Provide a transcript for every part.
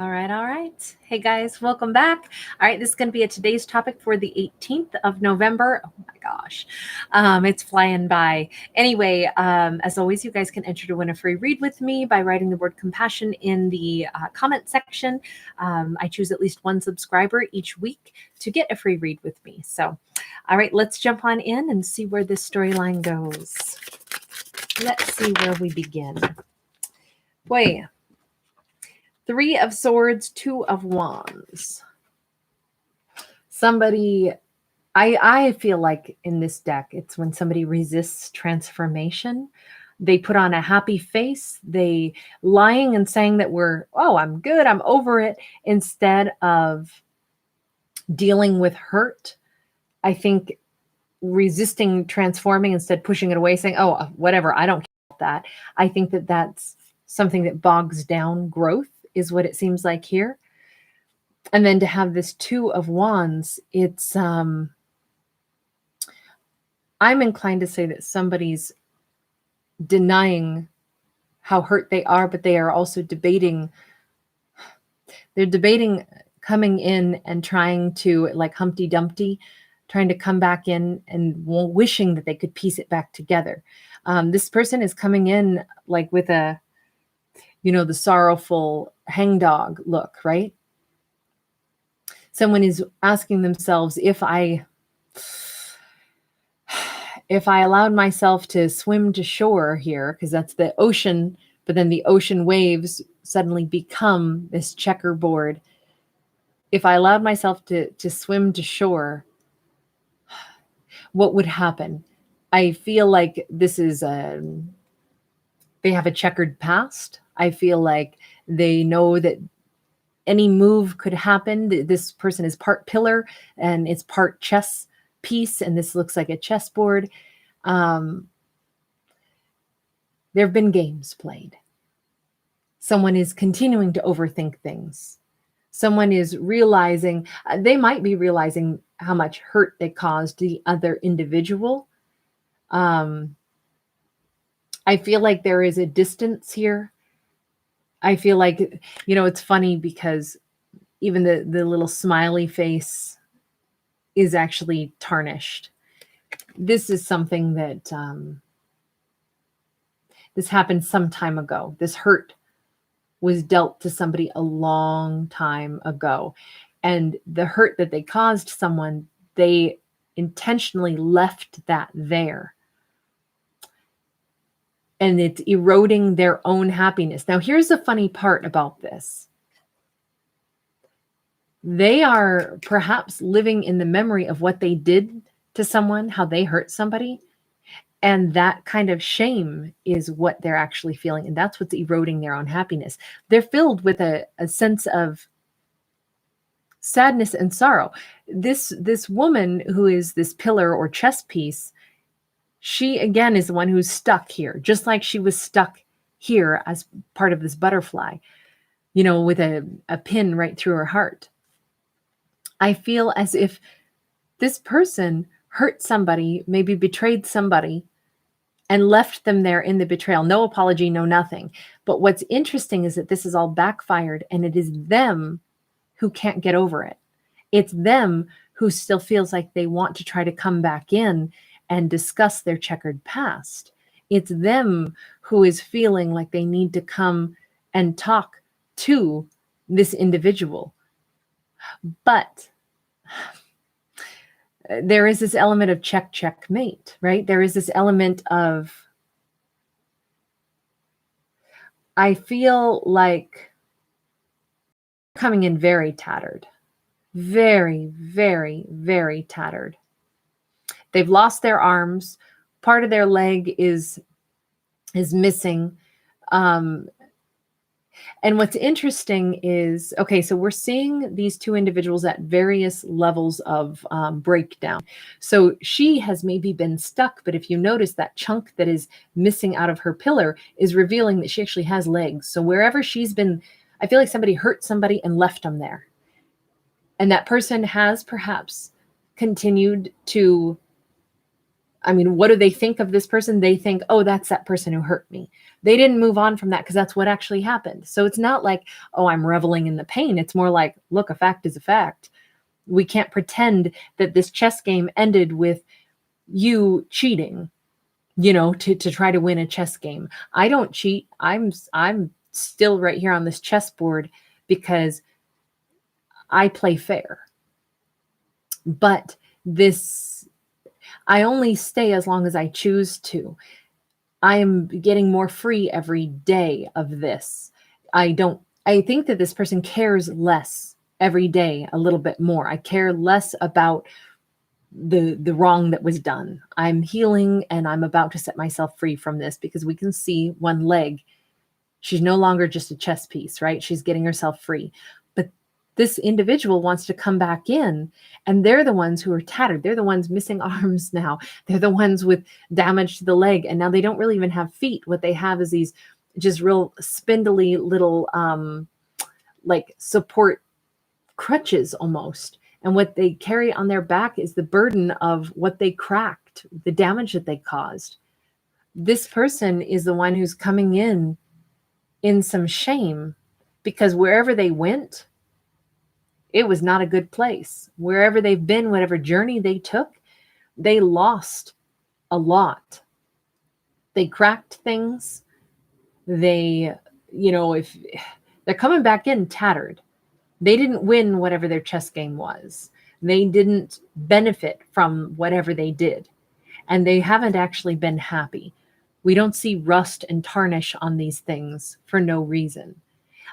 All right, all right. Hey guys, welcome back. All right, this is going to be today's topic for the 18th of November. Oh my gosh, it's flying by. Anyway, as always, you guys can enter to win a free read with me by writing the word compassion in the comment section. I choose at least one subscriber each week to get a free read with me. So, all right, let's jump on in and see where this storyline goes. Let's see where we begin. Boy. 3 of Swords, 2 of Wands. Somebody, I feel like in this deck, it's when somebody resists transformation. They put on a happy face. They lying and saying that I'm good, I'm over it, instead of dealing with hurt. I think resisting transforming, instead pushing it away, saying, oh, whatever, I don't care about that. I think that that's something that bogs down growth, is what it seems like here. And then to have this 2 of Wands, it's I'm inclined to say that somebody's denying how hurt they are, but they are also debating coming in and trying to, like Humpty Dumpty, trying to come back in and wishing that they could piece it back together. This person is coming in like with a, the sorrowful hangdog look, right? Someone is asking themselves, if I allowed myself to swim to shore here, because that's the ocean, but then the ocean waves suddenly become this checkerboard. If I allowed myself to swim to shore, what would happen? I feel like this is they have a checkered past. I feel like they know that any move could happen. This person is part pillar and it's part chess piece, and this looks like a chessboard. There have been games played. Someone is continuing to overthink things. Someone is realizing, they might be realizing how much hurt they caused the other individual. I feel like there is a distance here. I feel like, it's funny because even the little smiley face is actually tarnished. This is something that this happened some time ago. This hurt was dealt to somebody a long time ago. And the hurt that they caused someone, they intentionally left that there. And it's eroding their own happiness. Now, here's the funny part about this. They are perhaps living in the memory of what they did to someone, how they hurt somebody. And that kind of shame is what they're actually feeling. And that's what's eroding their own happiness. They're filled with a sense of sadness and sorrow. This woman who is this pillar or chess piece, she, again, is the one who's stuck here, just like she was stuck here as part of this butterfly, with a pin right through her heart. I feel as if this person hurt somebody, maybe betrayed somebody, and left them there in the betrayal. No apology, no nothing. But what's interesting is that this is all backfired, and it is them who can't get over it. It's them who still feels like they want to try to come back in and discuss their checkered past. It's them who is feeling like they need to come and talk to this individual. But there is this element of checkmate, right? There is this element of, I feel like coming in very tattered, very, very, very tattered. They've lost their arms. Part of their leg is missing. And what's interesting is, okay, so we're seeing these two individuals at various levels of breakdown. So she has maybe been stuck, but if you notice, that chunk that is missing out of her pillar is revealing that she actually has legs. So wherever she's been, I feel like somebody hurt somebody and left them there. And that person has perhaps continued to I mean, what do they think of this person? They think, oh, that's that person who hurt me. They didn't move on from that because that's what actually happened. So it's not like, oh, I'm reveling in the pain. It's more like, look, a fact is a fact. We can't pretend that this chess game ended with you cheating, to try to win a chess game. I don't cheat. I'm still right here on this chessboard because I play fair. But I only stay as long as I choose to. I am getting more free every day of this. I think that this person cares less every day, a little bit more. I care less about the wrong that was done. I'm healing and I'm about to set myself free from this because we can see one leg. She's no longer just a chess piece, right? She's getting herself free. But this individual wants to come back in, and they're the ones who are tattered. They're the ones missing arms now. They're the ones with damage to the leg. And now they don't really even have feet. What they have is these just real spindly little like support crutches almost. And what they carry on their back is the burden of what they cracked, the damage that they caused. This person is the one who's coming in some shame because wherever they went, it was not a good place. Wherever they've been, whatever journey they took, they lost a lot. They cracked things. They, if they're coming back in tattered, they didn't win whatever their chess game was. They didn't benefit from whatever they did. And they haven't actually been happy. We don't see rust and tarnish on these things for no reason.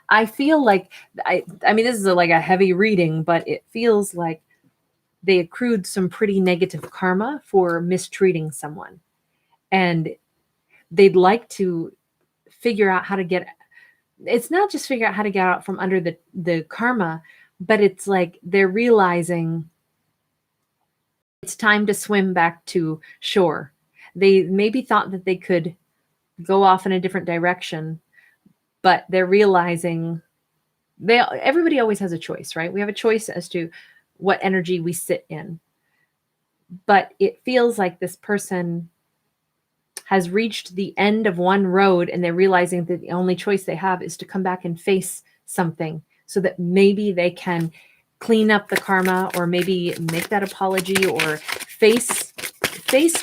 I feel like, I mean, this is like a heavy reading, but it feels like they accrued some pretty negative karma for mistreating someone. And they'd like to figure out how to get, it's not just figure out how to get out from under the karma, but it's like they're realizing it's time to swim back to shore. They maybe thought that they could go off in a different direction, but they're realizing everybody always has a choice, right? We have a choice as to what energy we sit in. But it feels like this person has reached the end of one road and they're realizing that the only choice they have is to come back and face something so that maybe they can clean up the karma or maybe make that apology or face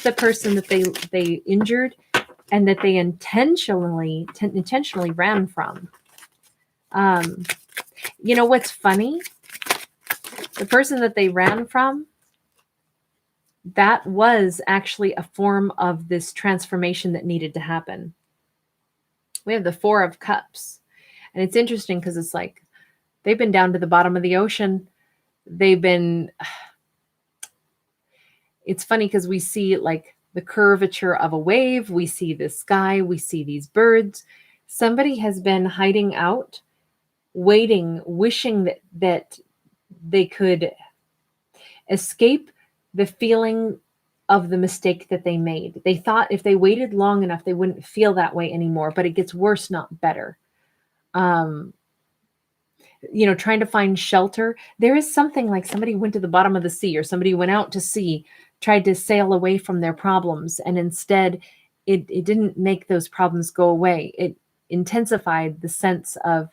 the person that they injured and that they intentionally ran from. What's funny? The person that they ran from, that was actually a form of this transformation that needed to happen. We have the Four of Cups. And it's interesting because it's like they've been down to the bottom of the ocean. It's funny because we see like the curvature of a wave. We see the sky. We see these birds. Somebody has been hiding out, waiting, wishing that they could escape the feeling of the mistake that they made. They thought if they waited long enough, they wouldn't feel that way anymore, but it gets worse, not better. Trying to find shelter. There is something like somebody went to the bottom of the sea or somebody went out to sea, tried to sail away from their problems. And instead it didn't make those problems go away. It intensified the sense of,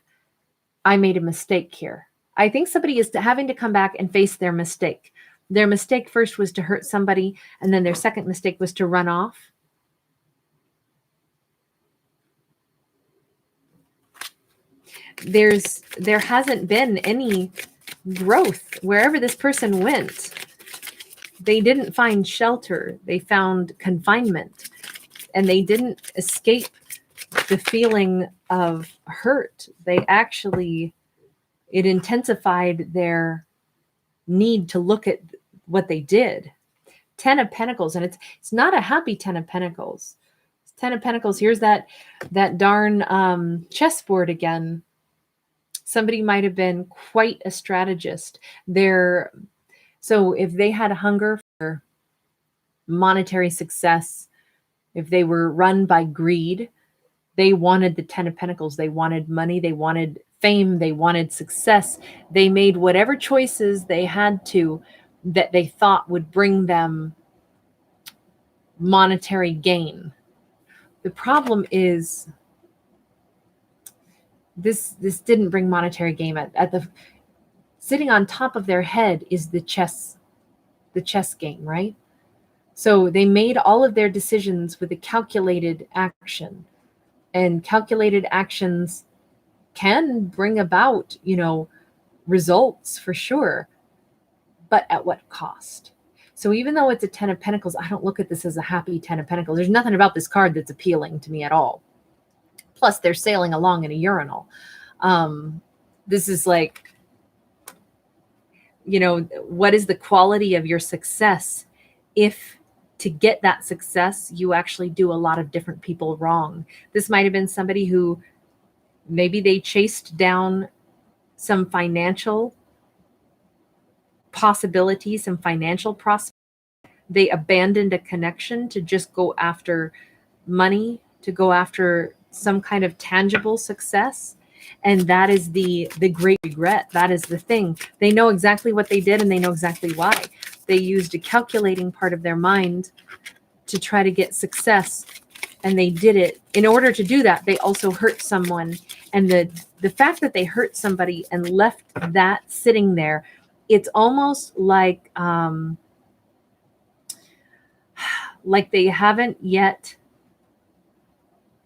I made a mistake here. I think somebody is having to come back and face their mistake. Their mistake first was to hurt somebody, and then their second mistake was to run off. There hasn't been any growth wherever this person went. They didn't find shelter. They found confinement, and they didn't escape the feeling of hurt. It intensified their need to look at what they did. 10 of Pentacles, and it's not a happy 10 of Pentacles. 10 of Pentacles, here's that darn chessboard again. Somebody might have been quite a strategist. So if they had a hunger for monetary success, if they were run by greed, they wanted the 10 of Pentacles. They wanted money. They wanted fame. They wanted success. They made whatever choices they had to that they thought would bring them monetary gain. The problem is this didn't bring monetary gain. At the sitting on top of their head is the chess game, right? So they made all of their decisions with a calculated action, and calculated actions can bring about, results for sure, but at what cost? So even though it's a 10 of Pentacles, I don't look at this as a happy 10 of Pentacles. There's nothing about this card that's appealing to me at all. Plus, they're sailing along in a urinal. This is like, what is the quality of your success if to get that success, you actually do a lot of different people wrong? This might have been somebody who maybe they chased down some financial possibilities, some financial prospects. They abandoned a connection to just go after money, to go after some kind of tangible success. And that is the great regret. That is the thing. They know exactly what they did, and they know exactly why. They used a calculating part of their mind to try to get success, and they did it. In order to do that, they also hurt someone. And the fact that they hurt somebody and left that sitting there, it's almost like they haven't yet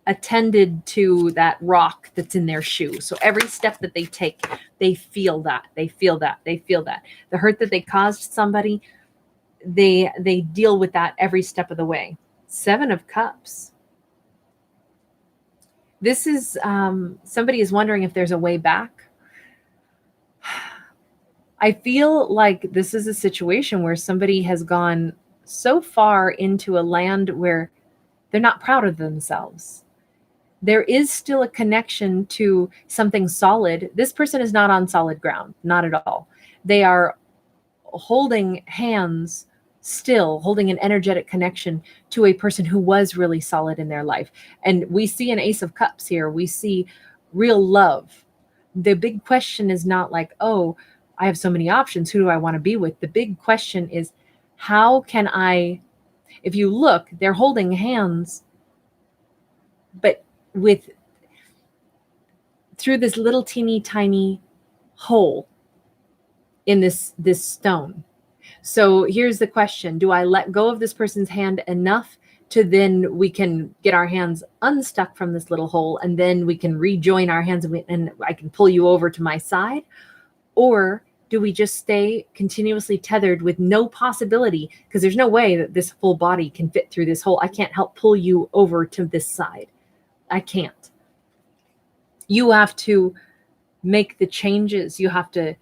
attended to that rock that's in their shoe. So every step that they take, they feel that. They feel that. They feel that. The hurt that they caused somebody, they deal with that every step of the way. 7 of Cups. This is somebody is wondering if there's a way back. I feel like this is a situation where somebody has gone so far into a land where they're not proud of themselves. There is still a connection to something solid. This person is not on solid ground, not at all. They are holding hands, still holding an energetic connection to a person who was really solid in their life. And we see an Ace of Cups here. We see real love. The big question is not like, oh, I have so many options. Who do I want to be with? The big question is, how can I, if you look, they're holding hands, but through this little teeny tiny hole in this stone. So here's the question. Do I let go of this person's hand enough to then we can get our hands unstuck from this little hole, and then we can rejoin our hands and I can pull you over to my side? Or do we just stay continuously tethered with no possibility, because there's no way that this full body can fit through this hole. I can't help pull you over to this side. I can't. You have to make the changes. You have to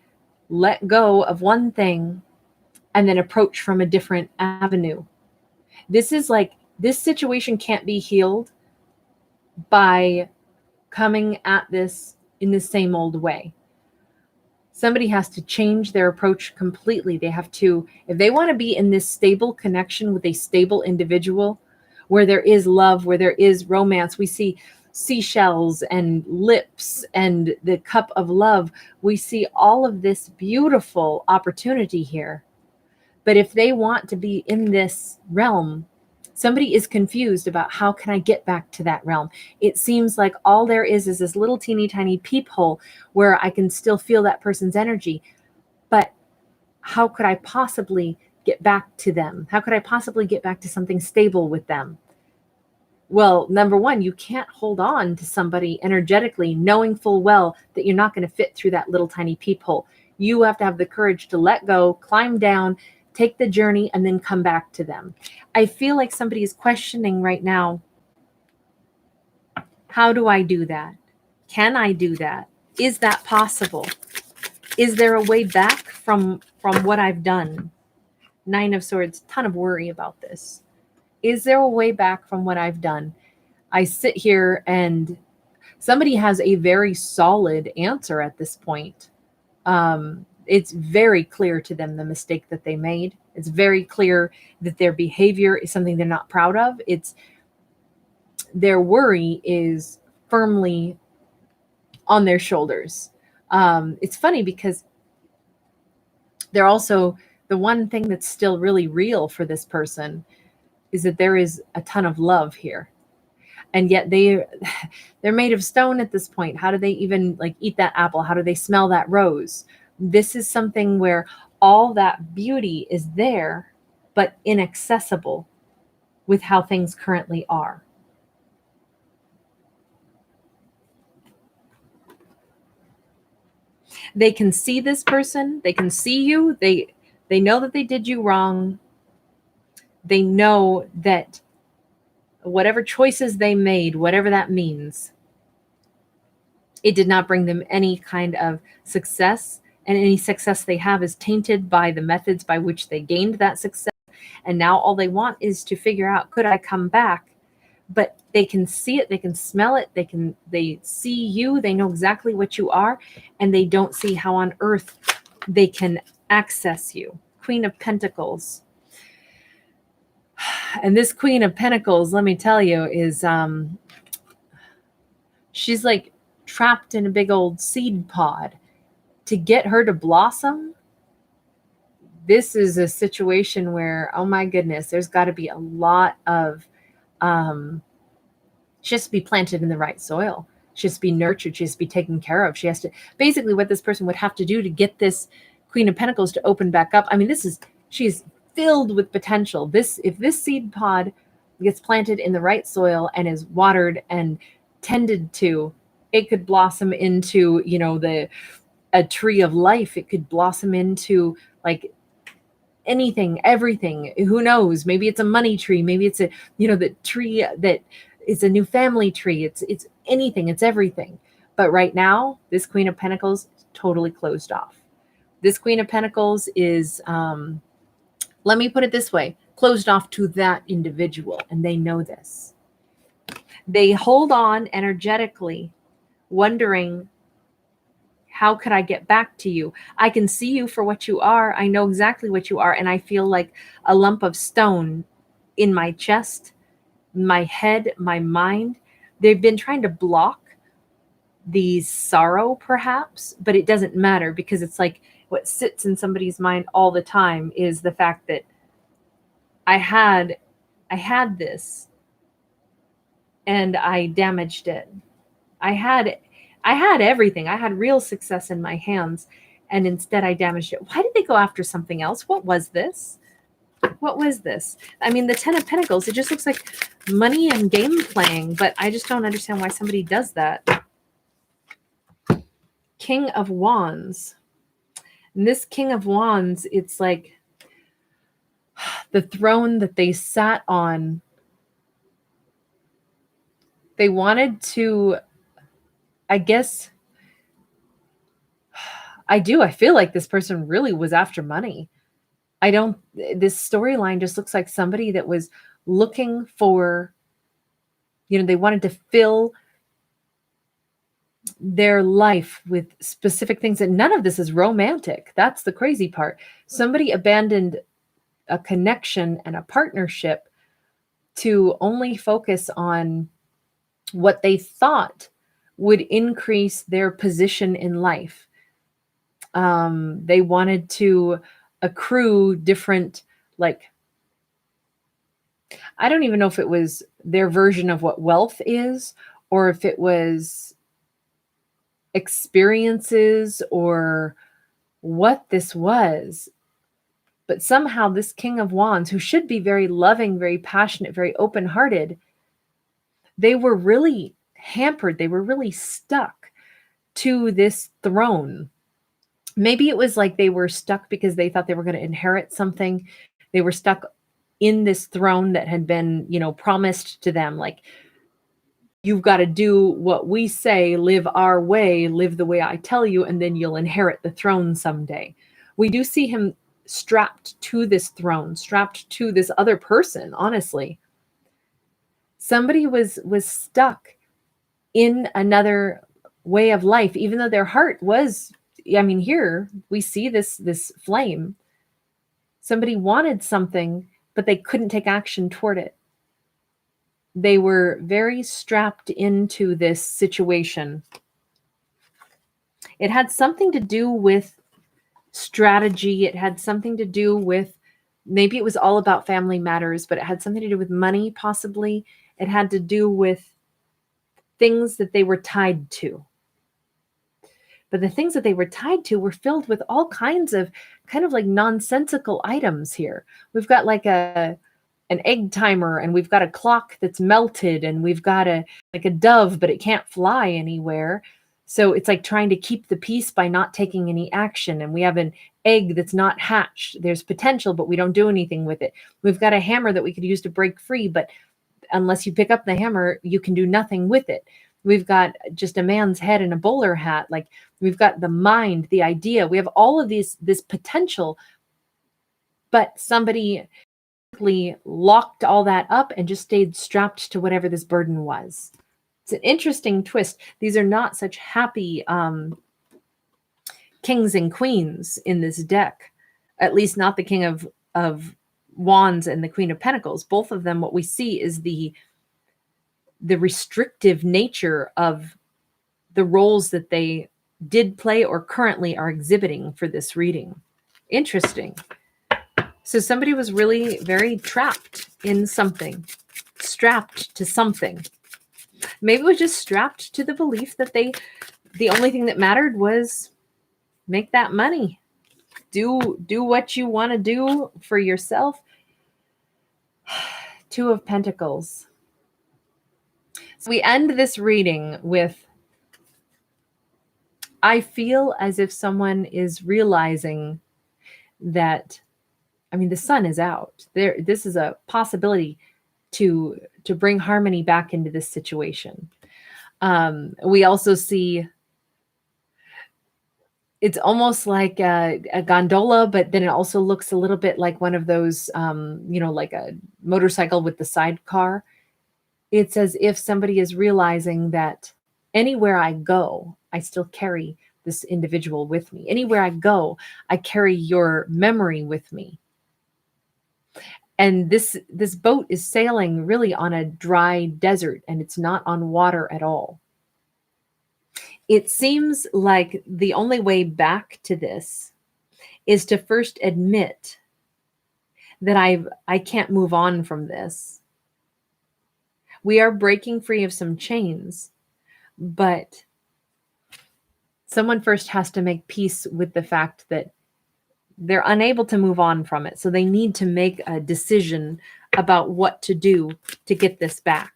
let go of one thing and then approach from a different avenue. This is like, this situation can't be healed by coming at this in the same old way. Somebody has to change their approach completely. They have to, if they want to be in this stable connection with a stable individual where there is love, where there is romance. We see seashells and lips and the cup of love. We see all of this beautiful opportunity here. But if they want to be in this realm, somebody is confused about, how can I get back to that realm? It seems like all there is this little teeny tiny peephole where I can still feel that person's energy. But how could I possibly get back to them? How could I possibly get back to something stable with them? Well, number one, you can't hold on to somebody energetically knowing full well that you're not going to fit through that little tiny peephole. You have to have the courage to let go, climb down, take the journey, and then come back to them. I feel like somebody is questioning right now, how do I do that? Can I do that? Is that possible? Is there a way back from what I've done? 9 of Swords, ton of worry about this. Is there a way back from what I've done? I sit here and somebody has a very solid answer at this point. It's very clear to them the mistake that they made. It's very clear that their behavior is something they're not proud of. It's their worry is firmly on their shoulders. It's funny because they're also the one thing that's still really real for this person is that there is a ton of love here. And yet they're made of stone at this point. How do they even like eat that apple? How do they smell that rose? This is something where all that beauty is there, but inaccessible with how things currently are. They can see this person. They can see you. They know that they did you wrong. They know that whatever choices they made, whatever that means, it did not bring them any kind of success. And any success they have is tainted by the methods by which they gained that success. And now all they want is to figure out, could I come back? But they can see it, they can smell it, they see you, they know exactly what you are, and they don't see how on earth they can access you. Queen of Pentacles. And this Queen of Pentacles, let me tell you, is she's like trapped in a big old seed pod. To get her to blossom, this is a situation where, oh my goodness, there's got to be a lot of she has to be planted in the right soil. She has to be nurtured. She has to be taken care of. She has to, basically what this person would have to do to get this Queen of Pentacles to open back up. I mean, she's filled with potential. If this seed pod gets planted in the right soil and is watered and tended to, it could blossom into, a tree of life. It could blossom into like anything, everything. Who knows? Maybe it's a money tree. Maybe it's the tree that is a new family tree. It's anything. It's everything. But right now, this Queen of Pentacles is totally closed off. This Queen of Pentacles is, let me put it this way, closed off to that individual, and they know this. They hold on energetically, wondering, how could I get back to you? I can see you for what you are. I know exactly what you are. And I feel like a lump of stone in my chest, my head, my mind. They've been trying to block the sorrow, perhaps, but it doesn't matter, because it's like what sits in somebody's mind all the time is the fact that I had this and I damaged it. I had everything. I had real success in my hands, and instead I damaged it. Why did they go after something else? What was this? What was this? I mean, the Ten of Pentacles, it just looks like money and game playing, but I just don't understand why somebody does that. King of Wands. And this King of Wands, it's like the throne that they sat on. They wanted to, I guess, I feel like this person really was after money. This storyline just looks like somebody that was looking for, they wanted to fill their life with specific things, and none of this is romantic. That's the crazy part. Somebody abandoned a connection and a partnership to only focus on what they thought would increase their position in life. They wanted to accrue different, like, I don't even know if it was their version of what wealth is, or if it was experiences, or what this was. But somehow this King of Wands, who should be very loving, very passionate, very open-hearted, they were really hampered. They were really stuck to this throne. Maybe it was like they were stuck because they thought they were going to inherit something. They were stuck in this throne that had been, promised to them. Like, you've got to do what we say, live our way, live the way I tell you, and then you'll inherit the throne someday. We do see him strapped to this throne, strapped to this other person, honestly. Somebody was stuck in another way of life, even though their heart was, here we see this flame. Somebody wanted something, but they couldn't take action toward it. They were very strapped into this situation. It had something to do with strategy. It had something to do with Maybe it was all about family matters, but it had something to do with money, possibly. It had to do with things that they were tied to. But the things that they were tied to were filled with all kinds of kind of like nonsensical items here. We've got like an egg timer, and we've got a clock that's melted, and we've got a dove, but it can't fly anywhere. So it's like trying to keep the peace by not taking any action. And we have an egg that's not hatched. There's potential, but we don't do anything with it. We've got a hammer that we could use to break free, but unless you pick up the hammer, you can do nothing with it. We've got just a man's head in a bowler hat. Like, we've got the mind, the idea. We have all of this potential, but somebody locked all that up and just stayed strapped to whatever this burden was. It's an interesting twist. These are not such happy kings and queens in this deck, at least not the King of Wands and the Queen of Pentacles. Both of them, what we see is the restrictive nature of the roles that they did play or currently are exhibiting for this reading. Interesting. So somebody was really very trapped in something, strapped to something. Maybe it was just strapped to the belief that the only thing that mattered was make that money. Do what you want to do for yourself. Two of Pentacles. So we end this reading with, I feel as if someone is realizing that, I mean, the sun is out. This is a possibility to bring harmony back into this situation. We also see it's almost like a gondola, but then it also looks a little bit like one of those, like a motorcycle with the sidecar. It's as if somebody is realizing that anywhere I go, I still carry this individual with me. Anywhere I go, I carry your memory with me. And this boat is sailing really on a dry desert, and it's not on water at all. It seems like the only way back to this is to first admit that I can't move on from this. We are breaking free of some chains, but someone first has to make peace with the fact that they're unable to move on from it. So they need to make a decision about what to do to get this back.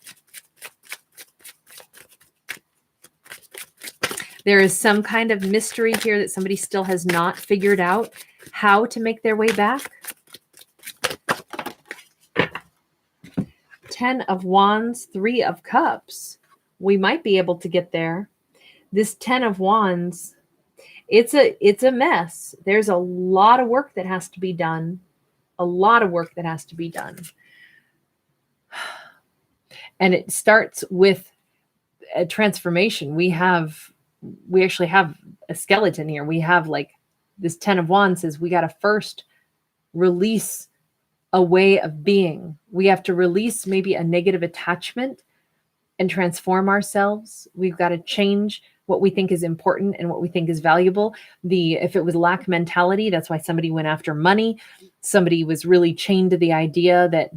There is some kind of mystery here that somebody still has not figured out how to make their way back. 10 of Wands, 3 of Cups. We might be able to get there. This 10 of Wands, it's a mess. There's a lot of work that has to be done. A lot of work that has to be done. And it starts with a transformation. We actually have a skeleton here. We have like this 10 of Wands says we got to first release a way of being. We have to release maybe a negative attachment and transform ourselves. We've got to change what we think is important and what we think is valuable. If it was lack mentality, that's why somebody went after money. Somebody was really chained to the idea that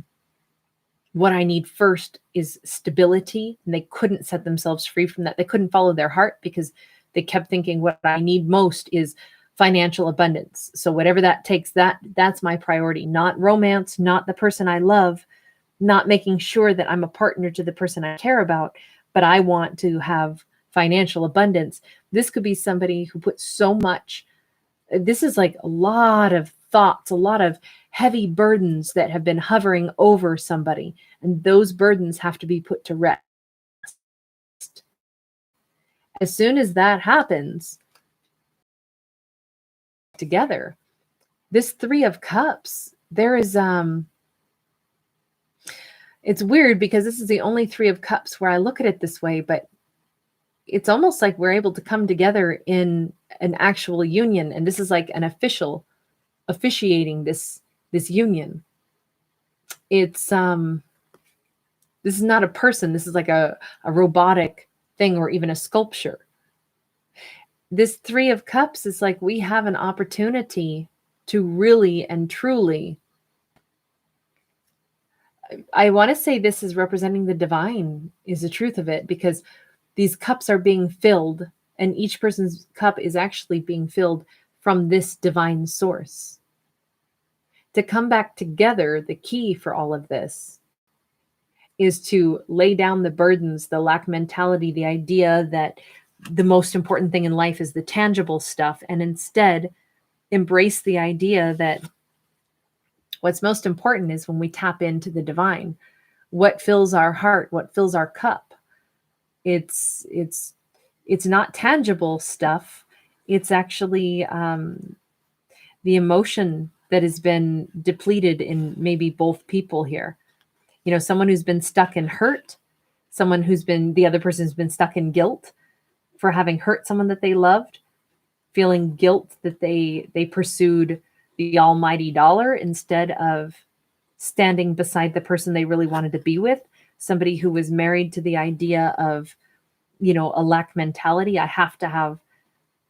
what I need first is stability, and they couldn't set themselves free from that. They couldn't follow their heart because they kept thinking what I need most is financial abundance. So whatever that takes, that's my priority, not romance, not the person I love, not making sure that I'm a partner to the person I care about, but I want to have financial abundance. This could be somebody who puts so much, this is like a lot of thoughts, a lot of heavy burdens that have been hovering over somebody, and those burdens have to be put to rest. As soon as that happens, together, this 3 of Cups, there is it's weird because this is the only 3 of Cups where I look at it this way, but it's almost like we're able to come together in an actual union, and this is like an officiating this union. It's this is not a person. This is like a robotic thing or even a sculpture. This 3 of Cups is like we have an opportunity to really and truly I want to say this is representing the divine, is the truth of it, because these cups are being filled, and each person's cup is actually being filled from this divine source. To come back together, the key for all of this is to lay down the burdens, the lack mentality, the idea that the most important thing in life is the tangible stuff, and instead embrace the idea that what's most important is when we tap into the divine, what fills our heart, what fills our cup. It's not tangible stuff. It's actually the emotion that has been depleted in maybe both people here. You know, someone who's been stuck in hurt, someone who's been, the other person's been stuck in guilt for having hurt someone that they loved, feeling guilt that they pursued the almighty dollar instead of standing beside the person they really wanted to be with. Somebody who was married to the idea of, you know, a lack mentality. I have to have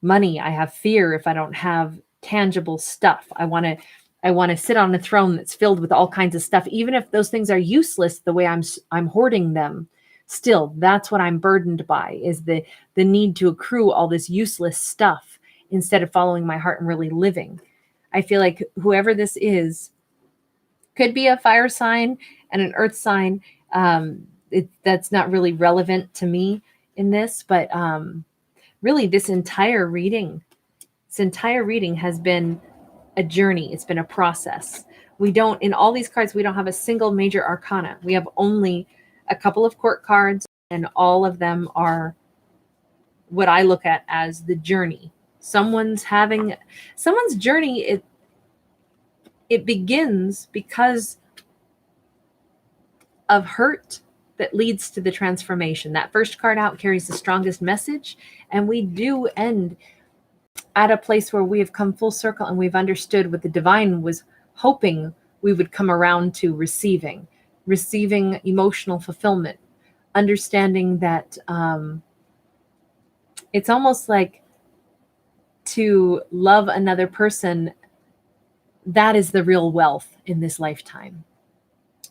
money. I have fear if I don't have tangible stuff. I want to sit on a throne that's filled with all kinds of stuff, even if those things are useless the way I'm hoarding them. Still, that's what I'm burdened by, is the need to accrue all this useless stuff instead of following my heart and really living. I feel like whoever this is could be a fire sign and an earth sign. That's not really relevant to me in this, but really this entire reading has been a journey. It's been a process. We don't, in all these cards, we don't have a single major arcana. We have only a couple of court cards, and all of them are what I look at as the journey. Someone's journey, it begins because of hurt that leads to the transformation. That first card out carries the strongest message, and we do end at a place where we have come full circle and we've understood what the divine was hoping we would come around to receiving emotional fulfillment, understanding that it's almost like to love another person, that is the real wealth in this lifetime.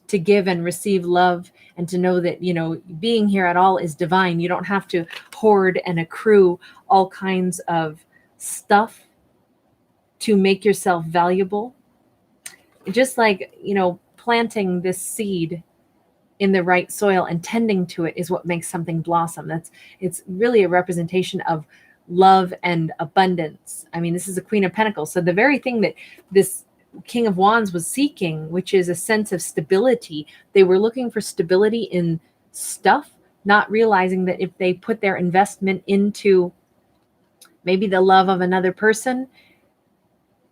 To give and receive love, and to know that, you know, being here at all is divine. You don't have to hoard and accrue all kinds of stuff to make yourself valuable. Just like, you know, planting this seed in the right soil and tending to it is what makes something blossom. It's really a representation of love and abundance. I mean, this is a Queen of Pentacles. So the very thing that this King of Wands was seeking, which is a sense of stability. They were looking for stability in stuff, not realizing that if they put their investment into maybe the love of another person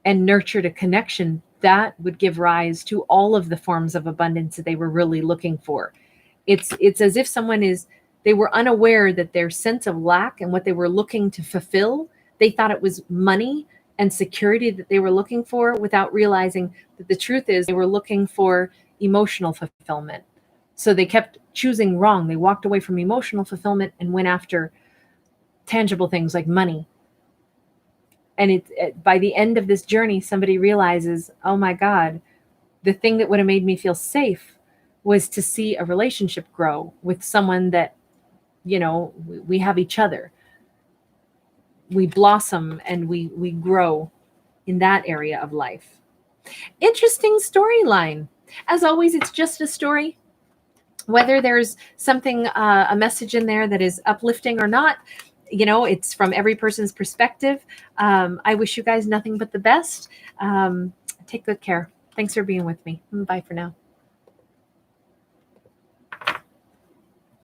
and nurtured a connection, that would give rise to all of the forms of abundance that they were really looking for. It's as if they were unaware that their sense of lack and what they were looking to fulfill, they thought it was money and security that they were looking for, without realizing that the truth is they were looking for emotional fulfillment. So they kept choosing wrong. They walked away from emotional fulfillment and went after tangible things like money. And by the end of this journey, somebody realizes, oh my God, the thing that would have made me feel safe was to see a relationship grow with someone that, you know, we have each other. We blossom and we grow in that area of life. Interesting storyline. As always, it's just a story. Whether there's something, a message in there that is uplifting or not, you know, it's from every person's perspective. I wish you guys nothing but the best. Take good care. Thanks for being with me. Bye for now.